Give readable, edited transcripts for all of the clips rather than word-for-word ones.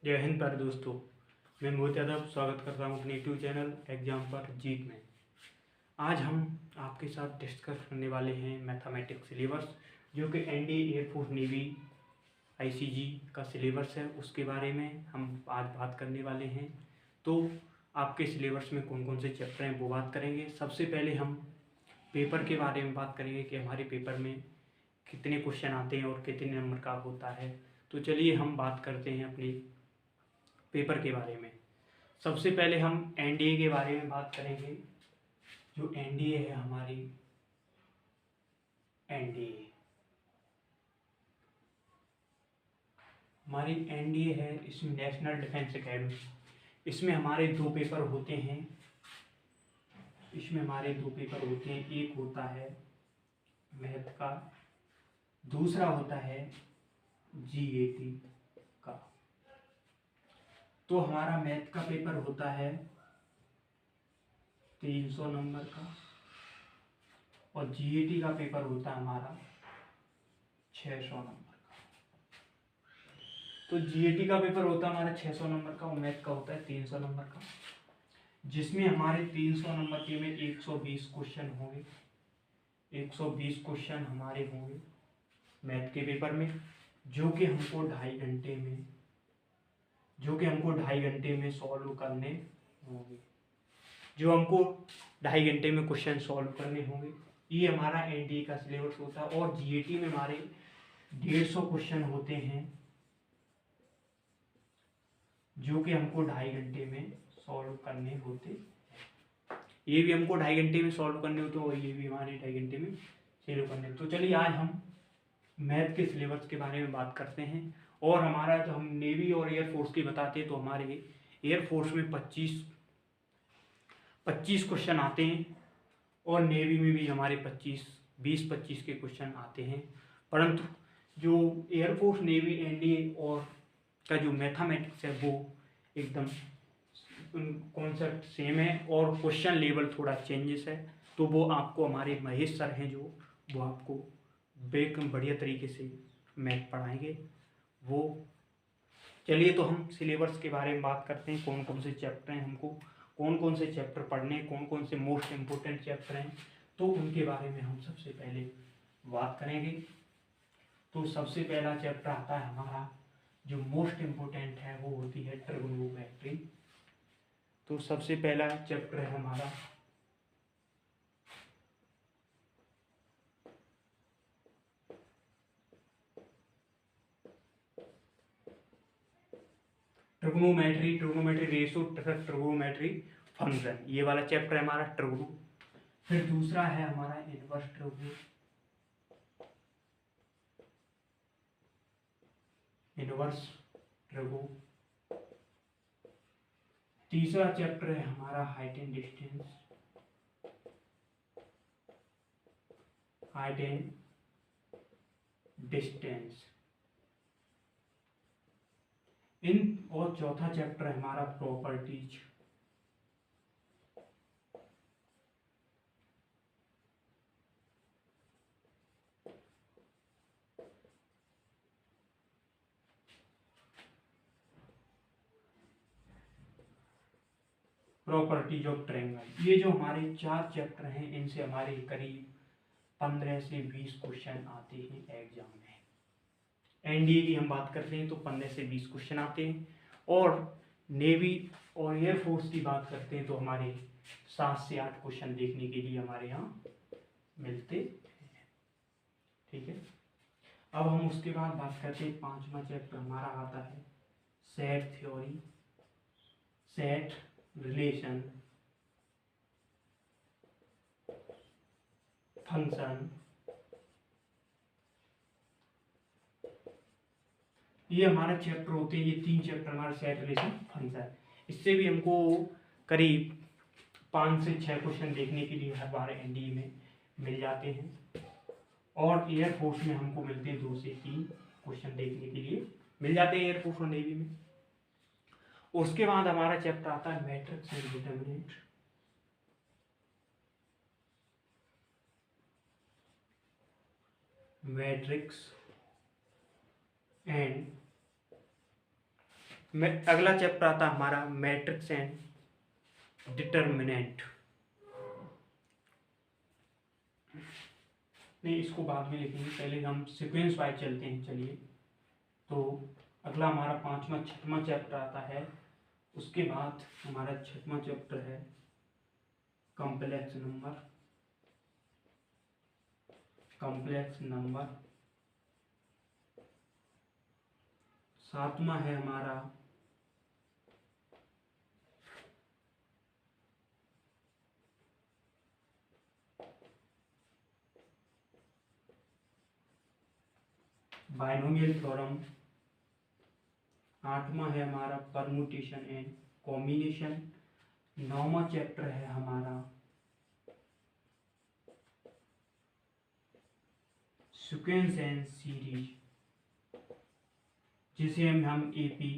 जय हिंद प्यारे दोस्तों। मैं मोहित यादव स्वागत करता हूँ अपने यूट्यूब चैनल एग्जाम पर जीत में। आज हम आपके साथ डिस्कस करने वाले हैं मैथमेटिक्स सिलेबस, जो कि एनडीए एयरफोर्स नेवी आईसीजी का सिलेबस है। उसके बारे में हम आज बात करने वाले हैं। तो आपके सिलेबस में कौन कौन से चैप्टर हैं वो बात करेंगे। सबसे पहले हम पेपर के बारे में बात करेंगे कि हमारे पेपर में कितने क्वेश्चन आते हैं और कितने नंबर का होता है। तो चलिए हम बात करते हैं अपनी पेपर के बारे में। सबसे पहले हम एनडीए के बारे में बात करेंगे। जो एनडीए है हमारी एनडीए है, इसमें नेशनल डिफेंस एकेडमी। इसमें हमारे दो पेपर होते हैं। एक होता है मैथ का, दूसरा होता है जीएटी का। तो हमारा मैथ का पेपर होता है 300 नंबर का और जीएटी का पेपर होता है हमारा 600 नंबर का। तो जीएटी का पेपर होता है हमारा 600 नंबर का और मैथ का होता है 300 नंबर का, जिसमें हमारे 300 नंबर के में 120 क्वेश्चन होंगे। 120 क्वेश्चन हमारे होंगे मैथ के पेपर में, जो कि हमको ढाई घंटे में सॉल्व करने होंगे। क्वेश्चन सॉल्व करने होंगे। ये हमारा एनडीए का सिलेबस होता है। और जीएटी में हमारे 150 क्वेश्चन होते हैं, जो कि हमको ढाई घंटे में सॉल्व करने होते हैं। ये भी हमको ढाई घंटे में सॉल्व करने होते हैं और ये भी हमारे ढाई घंटे में सॉल्व करने। तो चलिए आज हम मैथ के सिलेबस के बारे में बात करते हैं। और हमारा जो हम नेवी और एयरफोर्स की बताते हैं, तो हमारे एयरफोर्स में 25 क्वेश्चन आते हैं और नेवी में भी हमारे 20-25 के क्वेश्चन आते हैं। परंतु जो एयरफोर्स, नेवी, एनडीए और का जो मैथमेटिक्स है वो एकदम कॉन्सेप्ट सेम है और क्वेश्चन लेवल थोड़ा चेंजेस है। तो वो आपको हमारे महेश सर हैं जो वो आपको बढ़िया तरीके से मैथ पढ़ाएंगे वो। चलिए तो हम सिलेबस के बारे में बात करते हैं। कौन कौन से चैप्टर हैं, हमको कौन कौन से चैप्टर पढ़ने हैं, कौन कौन से मोस्ट इम्पोर्टेंट चैप्टर हैं, तो उनके बारे में हम सबसे पहले बात करेंगे। तो सबसे पहला चैप्टर आता है हमारा, जो मोस्ट इम्पोर्टेंट है वो होती है ट्रिग्नोमेट्री। तो सबसे पहला चैप्टर है हमारा ट्रिग्नोमेट्री रेशो, ट्रिग्नोमेट्री फंक्शन, ये वाला चैप्टर है हमारा ट्रिग्नो। फिर दूसरा है हमारा इनवर्स ट्रिग्नो। तीसरा चैप्टर है हमारा हाइट एंड डिस्टेंस। और चौथा चैप्टर है हमारा प्रॉपर्टीज। Properties of triangle. ये जो हमारे 4 चैप्टर हैं, इनसे हमारे करीब 15 से 20 क्वेश्चन आते हैं एग्जाम में। एनडीए की हम बात करते हैं तो 15 से 20 क्वेश्चन आते हैं। और नेवी और एयरफोर्स की बात करते हैं तो हमारे 7 से 8 क्वेश्चन देखने के लिए हमारे यहाँ मिलते हैं। ठीक है, अब हम उसके बाद बात करते हैं। 5वां चैप्टर हमारा आता है set theory, set relation, function. ये हमारा चैप्टर होते हैं, ये 3 चैप्टर हमारा सेट रिलेशन फंक्शन। इससे भी हमको करीब 5 से 6 क्वेश्चन देखने के लिए हर बार एनडीए में मिल जाते हैं। और एयरफोर्स में हमको मिलते हैं 2 से 3 क्वेश्चन देखने के लिए मिल जाते हैं एयरफोर्स और नेवी में। उसके बाद हमारा चैप्टर आता है matrix and determinant. Matrix and अगला चैप्टर आता है हमारा मैट्रिक्स एंड डिटर्मिनेंट। नहीं, इसको बाद में लिखेंगे, पहले हम सीक्वेंस वाइज चलते हैं। चलिए, तो अगला हमारा 5वां 6वां चैप्टर आता है। उसके बाद हमारा 6वां चैप्टर है कॉम्प्लेक्स नंबर। कॉम्प्लेक्स नंबर 7वां है हमारा बाइनोमियल थ्योरम। 8वां है हमारा परमुटेशन एंड कॉम्बिनेशन। 9वां चैप्टर है हमारा सीक्वेंस एंड सीरीज, जिसे हम एपी,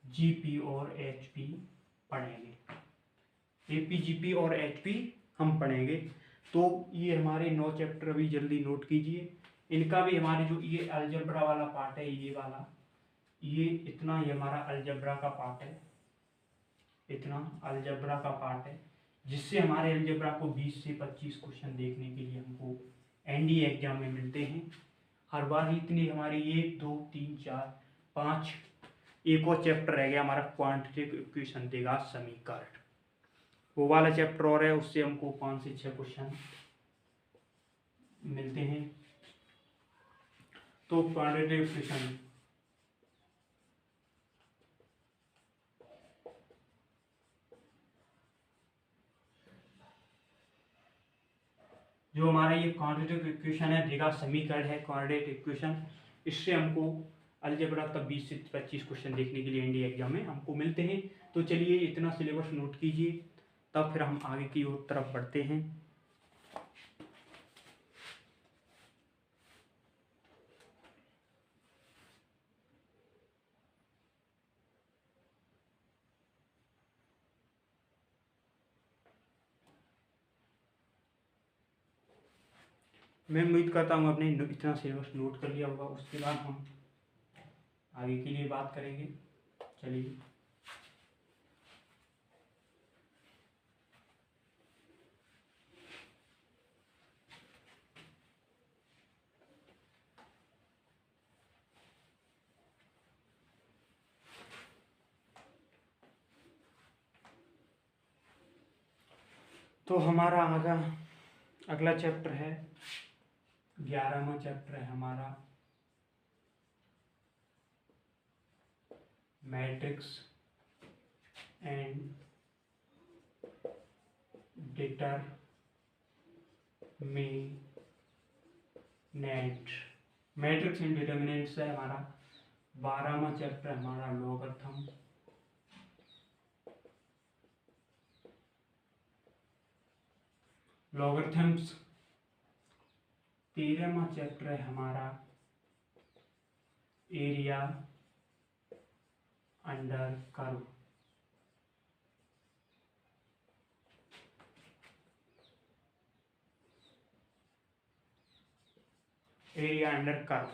जीपी और एचपी पढ़ेंगे। एपी, जीपी और एचपी हम पढ़ेंगे। तो ये हमारे 9 चैप्टर अभी जल्दी नोट कीजिए। इनका भी हमारे जो ये अलजेब्रा वाला पार्ट है, ये वाला, ये इतना ही हमारा अलजेब्रा का पार्ट है, इतना अलजेब्रा का पार्ट है, जिससे हमारे अलजेब्रा को 20 से 25 क्वेश्चन देखने के लिए हमको एनडीए एग्जाम में मिलते हैं हर बार। इतनी हमारी 1 2 3 4 5, एक और चैप्टर रह गया हमारा क्वांटिटेटिव इक्वेशन देगा समीकरण, वो वाला चैप्टर और है, उससे हमको 5 से 6 क्वेश्चन मिलते हैं। तो क्वांटिटेटिव इक्वेशन जो हमारा ये क्वांटिटेटिव इक्वेशन है, देगा समीकरण है क्वांटिटेटिव इक्वेशन, इससे हमको अलजेब्रा तक 20 से 25 क्वेश्चन देखने के लिए एनडीए एग्जाम में हमको मिलते हैं। तो चलिए, इतना सिलेबस नोट कीजिए, तब फिर हम आगे की ओर तरफ बढ़ते हैं। मैं उम्मीद करता हूँ आपने इतना सिलेबस नोट कर लिया होगा। उसके बाद हम आगे के लिए बात करेंगे। चलिए, तो हमारा अगला चैप्टर है 11वां चैप्टर है हमारा matrix and determinant. Matrix and determinant से हमारा 12वां चैप्टर है हमारा लॉगरिथम। लॉगरिथम्स 13वां चैप्टर है हमारा area under curve. Area under curve,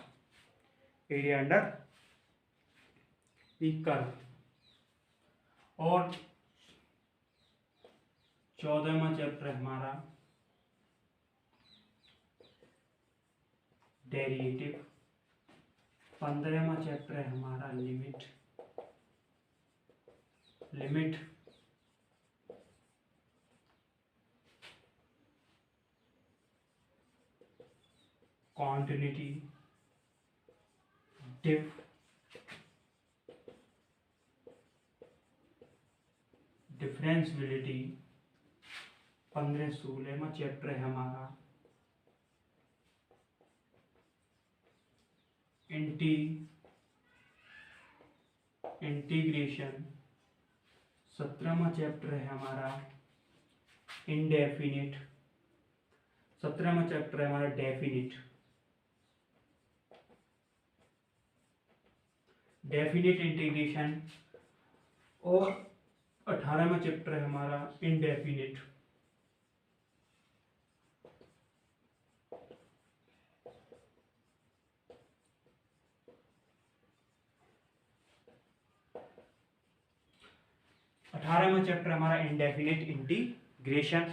area under the curve. और 14वां चैप्टर है हमारा डेरिवेटिव। 15वां चैप्टर है हमारा लिमिट। Continuity, differentiability. 16वां चैप्टर है हमारा इंटीग्रेशन। 17वां चैप्टर है हमारा इंडेफिनिट। 17वां चैप्टर है हमारा डेफिनिट इंटीग्रेशन। और 18वां चैप्टर है हमारा इनडेफिनिट। 18वां चैप्टर हमारा इंडेफिनिट इंटीग्रेशन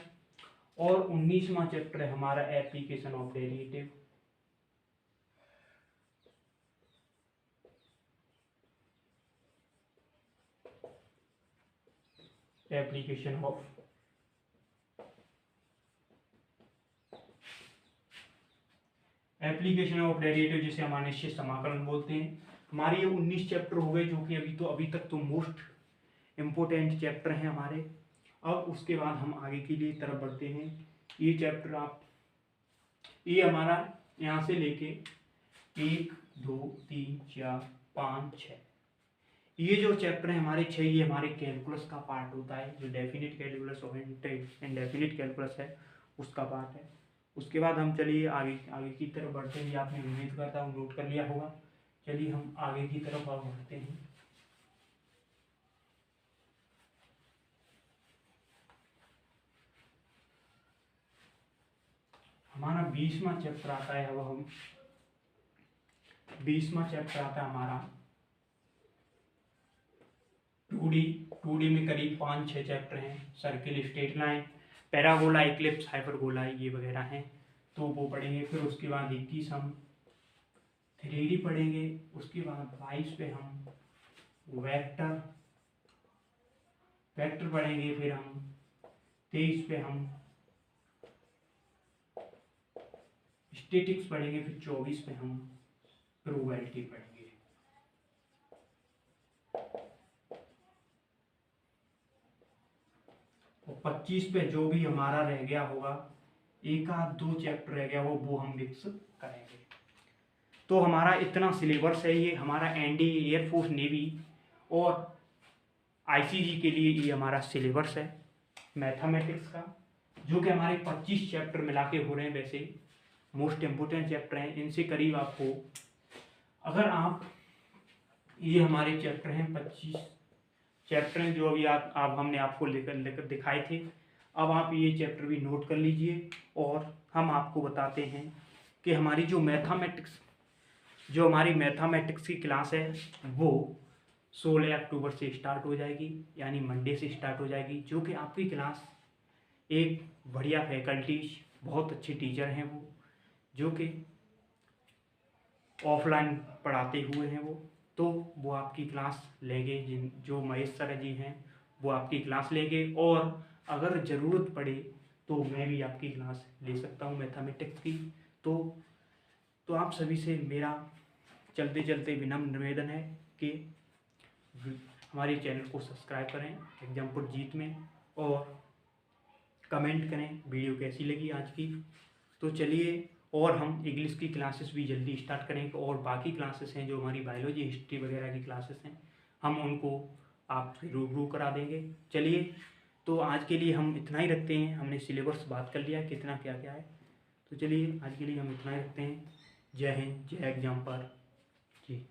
और 19वां चैप्टर है हमारा application of derivative. Application of derivative जिसे हम अनिश्चित समाकलन बोलते हैं। हमारे ये 19 चैप्टर हो गए जो कि अभी तक तो मोस्ट इम्पोर्टेंट चैप्टर हैं हमारे। अब उसके बाद हम आगे के लिए तरफ बढ़ते हैं। ये चैप्टर ये हमारा यहाँ से लेके 1 2 3 4 5 6 ये जो चैप्टर है हमारे 6 ये हमारे कैलकुलस का पार्ट होता है, जो डेफिनिट कैलकुलस और इंडेफिनिट कैलकुलस है उसका पार्ट है। उसके बाद हम चलिए आगे की तरफ बढ़ते हैं। आपने उम्मीद करता हूँ नोट कर लिया होगा। चलिए हम आगे की तरफ अब बढ़ते हैं। हमारा 20वां चैप्टर आता है। अब हम 20वां चैप्टर आता है हमारा 2D में करीब 5-6 चैप्टर हैं। Circle, straight line, parabola, Eclipse, hyperbola ये वगैरह हैं, तो वो पढ़ेंगे। फिर उसके बाद 21 हम 3D पढ़ेंगे। उसके बाद 22 पे हम वेक्टर पढ़ेंगे। फिर हम 23 पे हम स्टैटिक्स पढ़ेंगे। फिर 24 पे हम प्रोबेबिलिटी पढ़ेंगे। और 25 पे जो भी हमारा रह गया होगा, 1-2 चैप्टर रह गया वो हम मिक्स करेंगे। तो हमारा इतना सिलेबस है। ये हमारा एनडीए, एयरफोर्स, नेवी और आईसीजी के लिए ये हमारा सिलेबस है मैथमेटिक्स का, जो कि हमारे 25 चैप्टर मिला के हो रहे हैं। वैसे मोस्ट इम्पोर्टेंट चैप्टर हैं। इनसे करीब आपको, अगर आप ये हमारे चैप्टर हैं 25 चैप्टर हैं जो अभी आप हमने आपको लेकर दिखाए थे। अब आप ये चैप्टर भी नोट कर लीजिए। और हम आपको बताते हैं कि हमारी जो हमारी मैथमेटिक्स की क्लास है वो 16 अक्टूबर से स्टार्ट हो जाएगी, यानी मंडे से स्टार्ट हो जाएगी। जो कि आपकी क्लास एक बढ़िया फैकल्टी, बहुत अच्छे टीचर हैं वो, जो कि ऑफलाइन पढ़ाते हुए हैं वो आपकी क्लास लेंगे। जो महेश सर जी हैं वो आपकी क्लास लेंगे। और अगर ज़रूरत पड़े तो मैं भी आपकी क्लास ले सकता हूँ मैथमेटिक्स की। तो आप सभी से मेरा चलते चलते विनम्र निवेदन है कि हमारे चैनल को सब्सक्राइब करें एग्जाम्पल जीत में, और कमेंट करें वीडियो कैसी लगी आज की। तो चलिए, और हम इंग्लिश की क्लासेस भी जल्दी स्टार्ट करेंगे। और बाकी क्लासेस हैं जो हमारी बायोलॉजी, हिस्ट्री वगैरह की क्लासेस हैं, हम उनको आपसे रूबरू करा देंगे। चलिए, तो आज के लिए हम इतना ही रखते हैं। हमने सिलेबस बात कर लिया कितना क्या क्या है। तो चलिए आज के लिए हम इतना ही रखते हैं। जय हिंद, जय एग्जाम्पल जी।